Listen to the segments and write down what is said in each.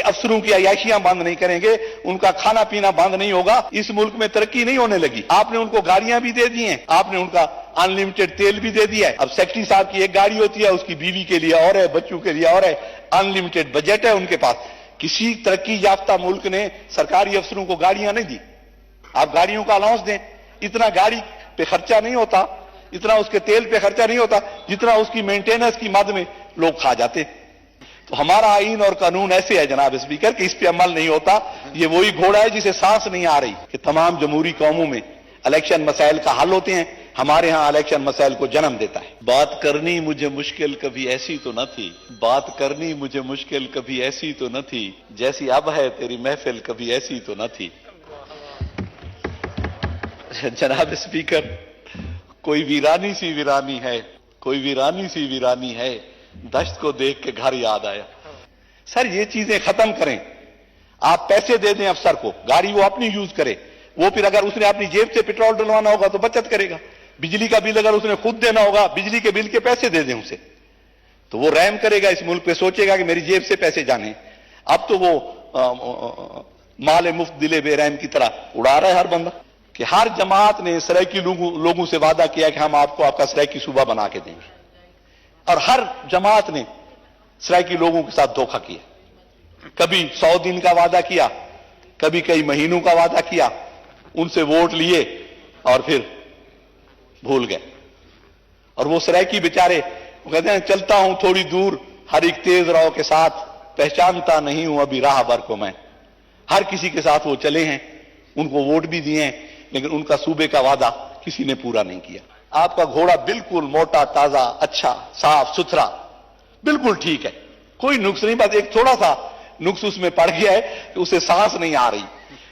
افسروں کی عیاشیاں بند نہیں کریں گے، ان کا کھانا پینا بند نہیں ہوگا، اس ملک میں ترقی نہیں ہونے لگی۔ آپ نے ان کو گاڑیاں بھی دے دی ہیں، آپ نے ان کا ان لمیٹڈ تیل بھی دے دیا ہے۔ اب سیکرٹری صاحب کی ایک گاڑی ہوتی ہے، اس کی بیوی کے لیے اور ہے، بچوں کے لیے اور ہے، ان لمیٹڈ بجٹ ہے ان کے پاس۔ کسی ترقی یافتہ ملک نے سرکاری افسروں کو گاڑیاں نہیں دی۔ آپ گاڑیوں کا الاؤنس دیں، اتنا گاڑی پہ خرچہ نہیں ہوتا، اتنا اس کے تیل پہ خرچہ نہیں ہوتا جتنا اس کی مینٹیننس کی مد میں لوگ کھا جاتے۔ تو ہمارا آئین اور قانون ایسے ہے جناب اسپیکر کہ اس پہ عمل نہیں ہوتا۔ یہ وہی گھوڑا ہے جسے سانس نہیں آ رہی کہ تمام جمہوری قوموں میں الیکشن مسائل کا حل ہوتے ہیں، ہمارے ہاں الیکشن مسائل کو جنم دیتا ہے۔ بات کرنی مجھے مشکل کبھی ایسی تو نہ تھی، بات کرنی مجھے مشکل کبھی ایسی تو نہ تھی، جیسی اب ہے تیری محفل کبھی ایسی تو نہ تھی۔ جناب اسپیکر، کوئی ویرانی سی ویرانی ہے، کوئی ویرانی سی ویرانی ہے، دشت کو دیکھ کے گھر یاد آیا۔ سر یہ چیزیں ختم کریں۔ آپ پیسے دے دیں افسر کو، گاڑی وہ اپنی یوز کرے، وہ پھر اگر اس نے اپنی جیب سے پیٹرول ڈلوانا ہوگا تو بچت کرے گا۔ بجلی کا بل اگر اس نے خود دینا ہوگا، بجلی کے بل کے پیسے دے دیں اسے، تو وہ رحم کرے گا اس ملک پہ، سوچے گا کہ میری جیب سے پیسے جانے۔ اب تو وہ مال مفت دلے بے رحم کی طرح اڑا رہا ہے ہر بندہ، کہ ہر جماعت نے سرائیکی لوگوں سے وعدہ کیا کہ ہم آپ کو آپ کا سرائیکی صوبہ بنا کے دیں گے، اور ہر جماعت نے سرائیکی لوگوں کے ساتھ دھوکہ کیا۔ کبھی 100 دن کا وعدہ کیا، کبھی کئی مہینوں کا وعدہ کیا، ان سے ووٹ لیے اور پھر بھول گئے۔ اور وہ سرائیکی بیچارے وہ کہتے ہیں چلتا ہوں تھوڑی دور ہر ایک تیز راہ کے ساتھ، پہچانتا نہیں ہوں ابھی راہ بر کو میں۔ ہر کسی کے ساتھ وہ چلے ہیں، ان کو ووٹ بھی دیے ہیں، لیکن ان کا صوبے کا وعدہ کسی نے پورا نہیں کیا۔ آپ کا گھوڑا بالکل موٹا تازہ اچھا صاف ستھرا بالکل ٹھیک ہے، کوئی نقص نہیں، بس ایک تھوڑا سا نقص اس میں پڑ گیا ہے کہ اسے سانس نہیں آ رہی۔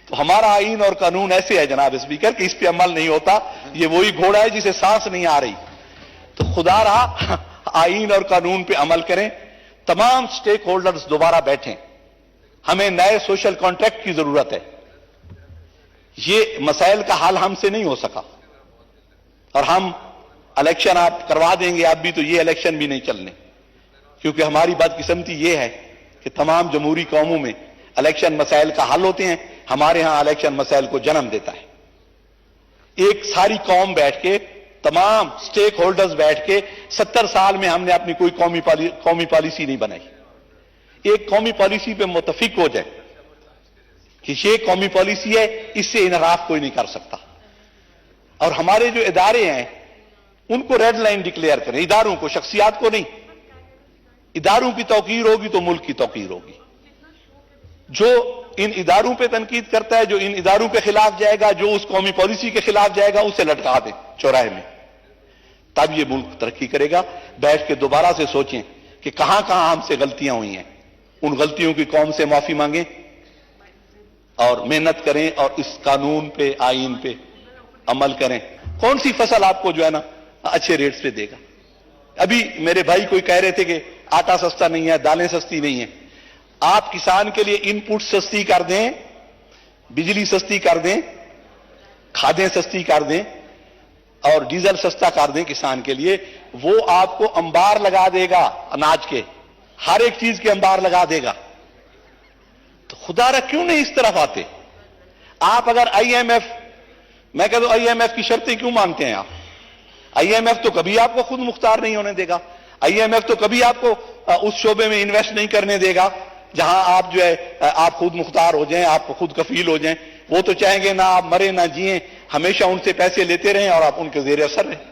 تو ہمارا آئین اور قانون ایسے ہے جناب اسپیکر کہ اس پہ عمل نہیں ہوتا، یہ وہی گھوڑا ہے جسے سانس نہیں آ رہی۔ تو خدا رہا آئین اور قانون پہ عمل کریں، تمام سٹیک ہولڈرز دوبارہ بیٹھیں، ہمیں نئے سوشل کانٹریکٹ کی ضرورت ہے۔ یہ مسائل کا حل ہم سے نہیں ہو سکا، اور ہم الیکشن آپ کروا دیں گے اب بھی تو یہ الیکشن بھی نہیں چلنے، کیونکہ ہماری بدقسمتی یہ ہے کہ تمام جمہوری قوموں میں الیکشن مسائل کا حل ہوتے ہیں، ہمارے ہاں الیکشن مسائل کو جنم دیتا ہے۔ ایک ساری قوم بیٹھ کے، تمام سٹیک ہولڈرز بیٹھ کے، 70 سال میں ہم نے اپنی کوئی قومی پالیسی نہیں بنائی۔ ایک قومی پالیسی پہ متفق ہو جائے کہ یہ قومی پالیسی ہے، اس سے انحراف کوئی نہیں کر سکتا، اور ہمارے جو ادارے ہیں ان کو ریڈ لائن ڈکلیئر کریں، اداروں کو، شخصیات کو نہیں۔ اداروں کی توقیر ہوگی تو ملک کی توقیر ہوگی۔ جو ان اداروں پہ تنقید کرتا ہے، جو ان اداروں کے خلاف جائے گا، جو اس قومی پالیسی کے خلاف جائے گا، اسے لٹکا دیں چوراہے میں، تب یہ ملک ترقی کرے گا۔ بیٹھ کے دوبارہ سے سوچیں کہ کہاں کہاں ہم سے غلطیاں ہوئی ہیں، ان غلطیوں کی قوم سے معافی مانگیں اور محنت کریں، اور اس قانون پہ، آئین پہ عمل کریں۔ کون سی فصل آپ کو جو ہے نا اچھے ریٹس پہ دے گا؟ ابھی میرے بھائی کوئی کہہ رہے تھے کہ آٹا سستا نہیں ہے، دالیں سستی نہیں ہیں۔ آپ کسان کے لیے ان پٹ سستی کر دیں، بجلی سستی کر دیں، کھادیں سستی کر دیں، اور ڈیزل سستا کر دیں کسان کے لیے، وہ آپ کو انبار لگا دے گا، اناج کے ہر ایک چیز کے انبار لگا دے گا۔ تو خدا را کیوں نہیں اس طرف آتے؟ آپ اگر آئی ایم ایف، میں کہتا ہوں آئی ایم ایف کی شرطیں کیوں مانتے ہیں آپ؟ آئی ایم ایف تو کبھی آپ کو خود مختار نہیں ہونے دے گا، آئی ایم ایف تو کبھی آپ کو اس شعبے میں انویسٹ نہیں کرنے دے گا جہاں آپ جو ہے آپ خود مختار ہو جائیں، آپ خود کفیل ہو جائیں۔ وہ تو چاہیں گے نہ آپ مریں نہ جئیں، ہمیشہ ان سے پیسے لیتے رہیں اور آپ ان کے زیر اثر رہیں۔